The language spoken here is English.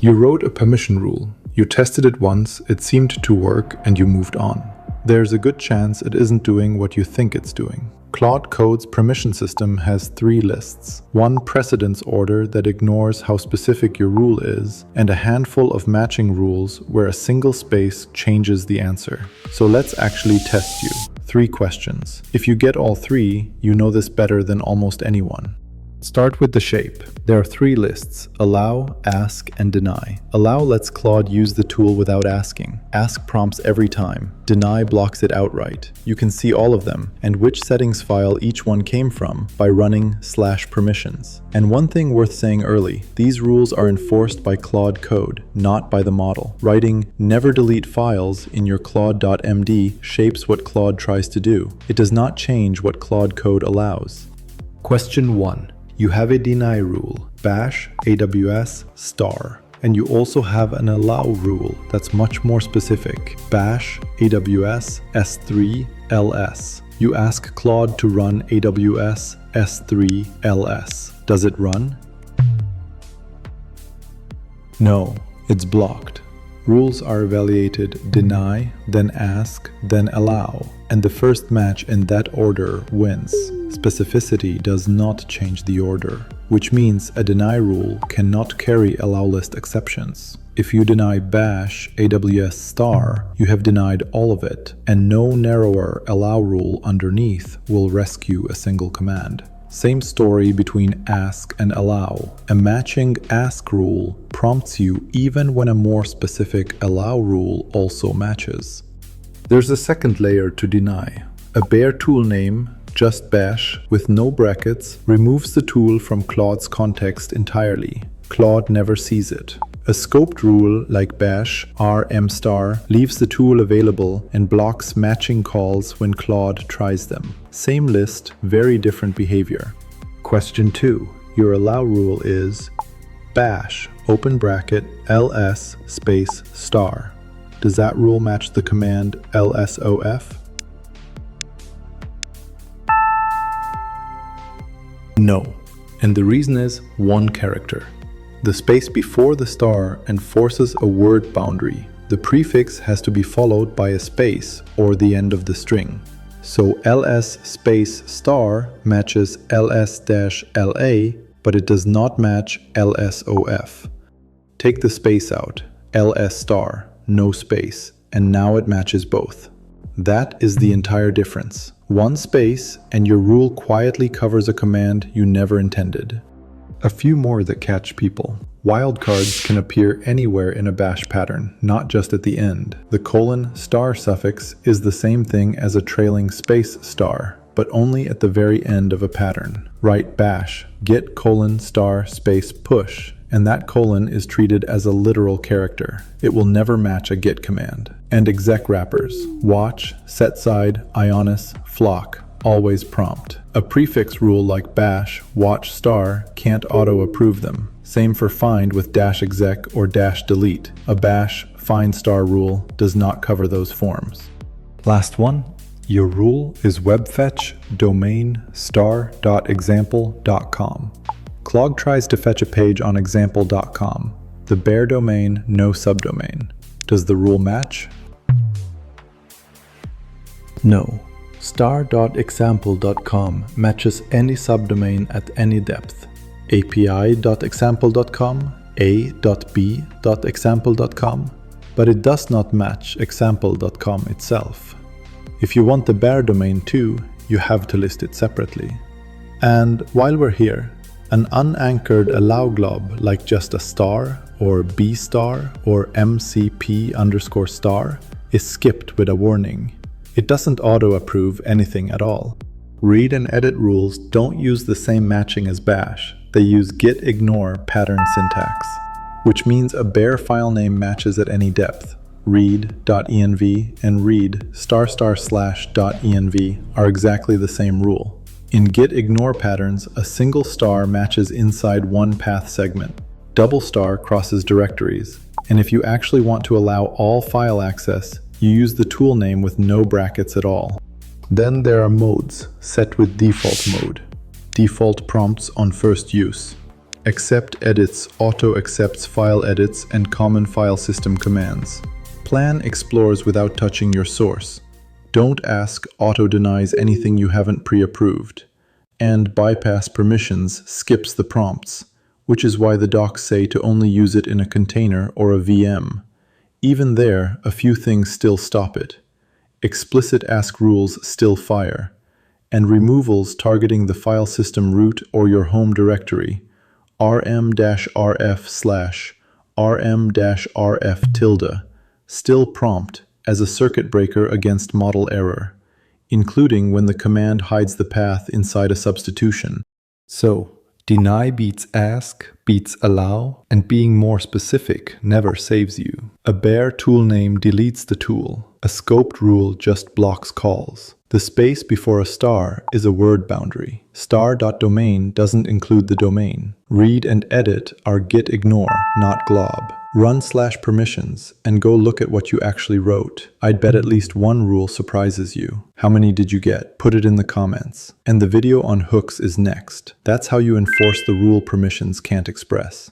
You wrote a permission rule. You tested it once, it seemed to work, and you moved on. There's a good chance it isn't doing what you think it's doing. Claude Code's permission system has 3 lists. One precedence order that ignores how specific your rule is, and a handful of matching rules where a single space changes the answer. So let's actually test you. 3 questions. If you get all 3, you know this better than almost anyone. Start with the shape. There are 3 lists: allow, ask, and deny. Allow lets Claude use the tool without asking. Ask prompts every time. Deny blocks it outright. You can see all of them and which settings file each one came from by running /permissions. And one thing worth saying early, these rules are enforced by Claude Code, not by the model. Writing never delete files in your claude.md shapes what Claude tries to do. It does not change what Claude Code allows. Question 1. You have a deny rule, bash AWS star. And you also have an allow rule that's much more specific, bash AWS S3 ls. You ask Claude to run AWS S3 ls. Does it run? No, it's blocked. Rules are evaluated deny, then ask, then allow, and the first match in that order wins. Specificity does not change the order, which means a deny rule cannot carry allow list exceptions. If you deny bash AWS star, you have denied all of it, and no narrower allow rule underneath will rescue a single command. Same story between ask and allow. A matching ask rule prompts you even when a more specific allow rule also matches. There's a second layer to deny. A bare tool name, just bash, with no brackets, removes the tool from Claude's context entirely. Claude never sees it. A scoped rule like bash rm star leaves the tool available and blocks matching calls when Claude tries them. Same list, very different behavior. Question 2. Your allow rule is bash open bracket ls space star. Does that rule match the command lsof? No. And the reason is 1 character. The space before the star enforces a word boundary. The prefix has to be followed by a space or the end of the string. So ls space star matches ls-la, but it does not match lsof. Take the space out, ls star, no space, and now it matches both. That is the entire difference. 1 space and your rule quietly covers a command you never intended. A few more that catch people. Wildcards can appear anywhere in a bash pattern, not just at the end. The :* suffix is the same thing as a trailing space star, but only at the very end of a pattern. Write bash git : space push, and that colon is treated as a literal character. It will never match a git command. And exec wrappers, watch, setside, ionis, flock, always prompt. A prefix rule like bash watch star can't auto-approve them. Same for find with -exec or -delete. A bash find star rule does not cover those forms. Last one. Your rule is WebFetch domain star.example.com. Claude tries to fetch a page on example.com. The bare domain, no subdomain. Does the rule match? No. Star.example.com matches any subdomain at any depth. api.example.com, a.b.example.com, but it does not match example.com itself. If you want the bare domain too, you have to list it separately. And while we're here, an unanchored allow glob like just a star or b star or mcp_star is skipped with a warning. It doesn't auto-approve anything at all. Read and edit rules don't use the same matching as bash. They use gitignore pattern syntax, which means a bare file name matches at any depth. read.env and read*/.env are exactly the same rule. In gitignore patterns, a single star matches inside one path segment. Double star crosses directories. And if you actually want to allow all file access, you use the tool name with no brackets at all. Then there are modes, set with default mode. Default prompts on first use. Accept edits auto accepts file edits and common file system commands. Plan explores without touching your source. Don't ask auto denies anything you haven't pre-approved. And bypass permissions skips the prompts, which is why the docs say to only use it in a container or a VM. Even there, a few things still stop it. Explicit ask rules still fire, and removals targeting the file system root or your home directory, rm-rf/rm-rf still prompt as a circuit breaker against model error, including when the command hides the path inside a substitution. So, deny beats ask, beats allow, and being more specific never saves you. A bare tool name deletes the tool. A scoped rule just blocks calls. The space before a star is a word boundary. Star.domain doesn't include the domain. Read and edit are gitignore, not glob. Run/permissions and go look at what you actually wrote. I'd bet at least one rule surprises you. How many did you get? Put it in the comments. And the video on hooks is next. That's how you enforce the rule permissions can't express.